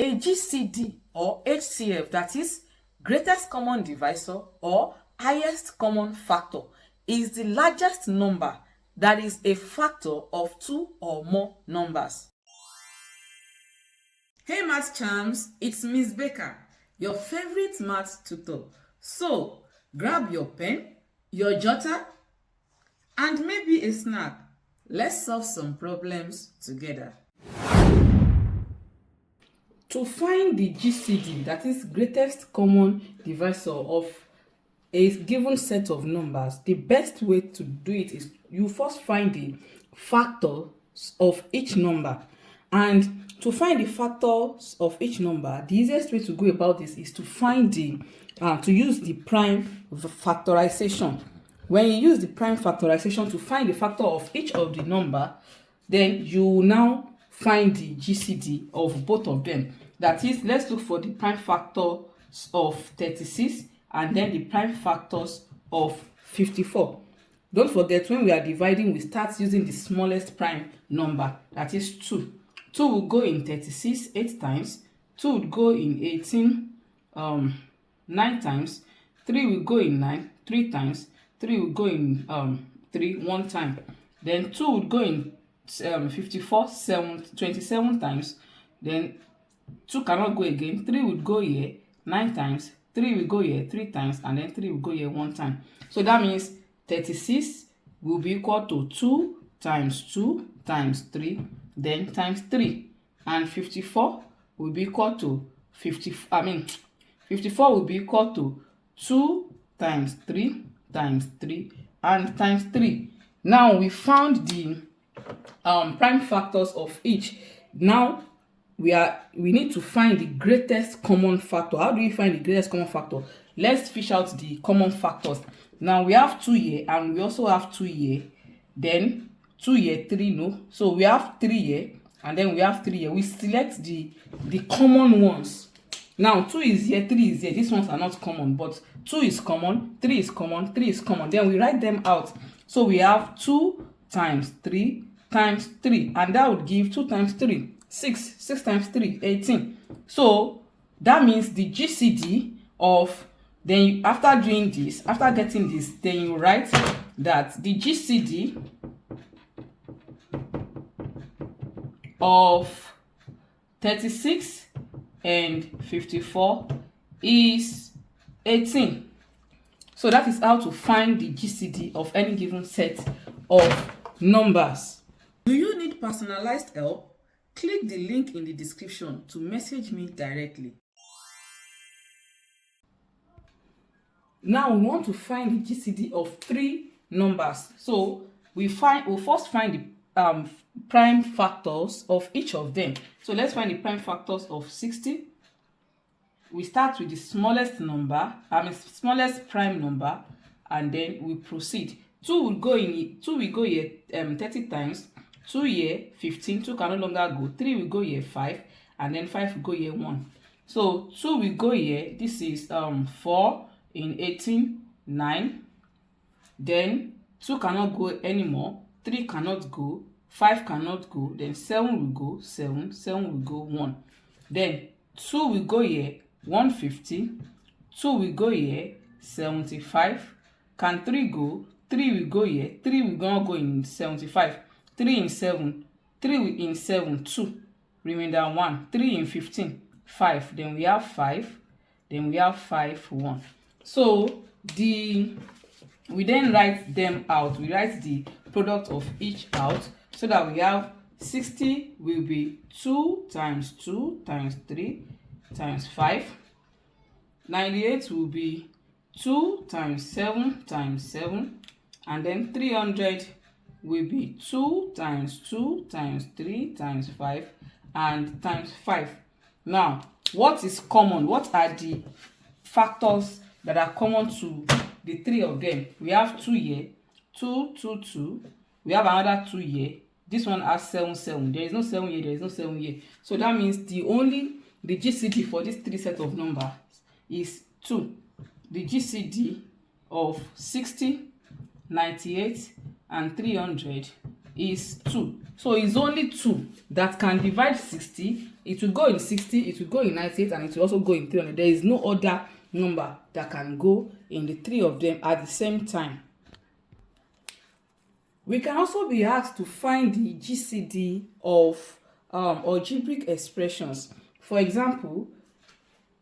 A GCD or HCF, that is greatest common divisor or highest common factor, is the largest number that is a factor of two or more numbers. Hey math charms, it's Miss Becca, your favorite math tutor. So grab your pen, your jotter, and maybe a snack. Let's solve some problems together. To find the GCD, that is greatest common divisor of a given set of numbers, the best way to do it is you first find the factors of each number. And to find the factors of each number, the easiest way to go about this is to find to use the prime factorization. When you use the prime factorization to find the factor of each of the number, then you now find the GCD of both of them. That is, let's look for the prime factors of 36 and then the prime factors of 54. Don't forget, when we are dividing, we start using the smallest prime number, that is 2. 2 will go in 36 8 times, 2 would go in 18 9 times, 3 will go in 9 3 times, 3 will go in 3 1 time, then 2 would go in 54 27 times, then 2 cannot go again, 3 would go here 9 times, 3 will go here 3 times, and then 3 will go here 1 time. So that means 36 will be equal to 2 times 2 times 3, then times 3, and 54 will be equal to 54 will be equal to 2 times 3 times 3 and times 3. Now we found the prime factors of each. Now we need to find the greatest common factor. How do we find the greatest common factor? Let's fish out the common factors. Now we have 2 here and we also have 2 here, then 2 here, 3 no. So we have 3 here and then we have 3 here. We select the common ones. Now 2 is here, 3 is here. These ones are not common, but 2 is common, 3 is common, 3 is common. Then we write them out. So we have 2 times 3 times 3, and that would give 2 times 3 6, 6 times 3 18. So that means the GCD of, then after doing this, after getting this, then you write that the GCD of 36 and 54 is 18. So that is how to find the GCD of any given set of numbers. Do you need personalized help? Click the link in the description to message me directly. Now we want to find the GCD of 3 numbers. So we'll first find the prime factors of each of them. So let's find the prime factors of 60. We start with the smallest number, smallest prime number, and then we proceed. 2 will go here 30 times. 2 here 15, 2 can no longer go. 3 will go here 5, and then 5 will go here 1. So 2 will go here. This is 4 in 18 9. Then 2 cannot go anymore. 3 cannot go. 5 cannot go. Then 7 will go 7. 7 will go 1. Then 2 will go here 150. 2 will go here 75. Can 3 go? 3 will go here. 3 will not go in 75. 3 in 7, 3 in 7, 2, remainder 1, 3 in 15, 5, then we have 5, then we have 5, 1. So we then write them out. We write the product of each out so that we have 60 will be 2 times 2 times 3 times 5. 98 will be 2 times 7 times 7, and then 300 will be 2 times 2 times 3 times 5 and times 5. Now, what is common? What are the factors that are common to the 3 of them? We have 2 here, 2, 2, 2. We have another 2 here. This one has 7, 7. There is no 7 here, there is no 7 here. So that means the GCD for this 3 set of numbers is 2. The GCD of 60, 98, and 300 is 2. So it's only 2 that can divide 60. It will go in 60, it will go in 98, and it will also go in 300. There is no other number that can go in the 3 of them at the same time. We can also be asked to find the GCD of algebraic expressions. For example,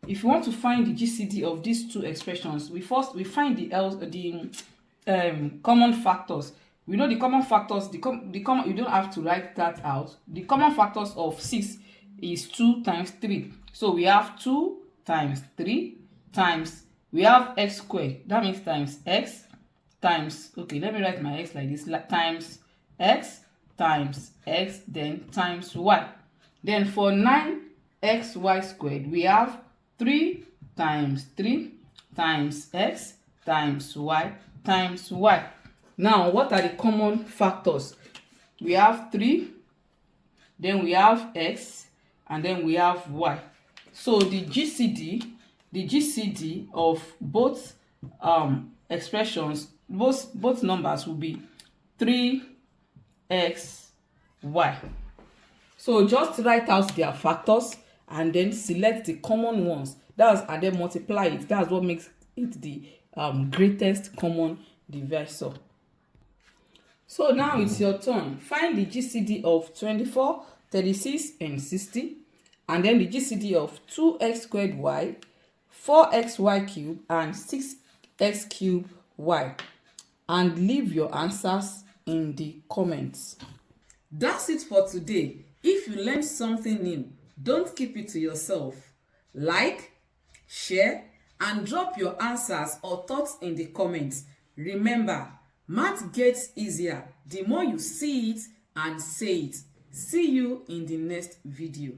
if you want to find the GCD of these two expressions, we find the common factors. We know the common factors. The common, you don't have to write that out. The common factors of 6 is 2 times 3. So we have 2 times 3 times, we have x squared. That means times x times, okay, let me write my x like this, times x, then times y. Then for 9xy squared, we have 3 times 3 times x times y times y. Now, what are the common factors? We have 3, then we have x, and then we have y. So the GCD of both expressions, both numbers will be 3xy. So just write out their factors and then select the common ones. And then multiply it. That's what makes it the greatest common divisor. So now it's your turn. Find the GCD of 24, 36, and 60. And then the GCD of 2x squared y, 4xy cubed, and 6x cubed y. And leave your answers in the comments. That's it for today. If you learned something new, don't keep it to yourself. Like, share, and drop your answers or thoughts in the comments. Remember, math gets easier the more you see it and say it. See you in the next video.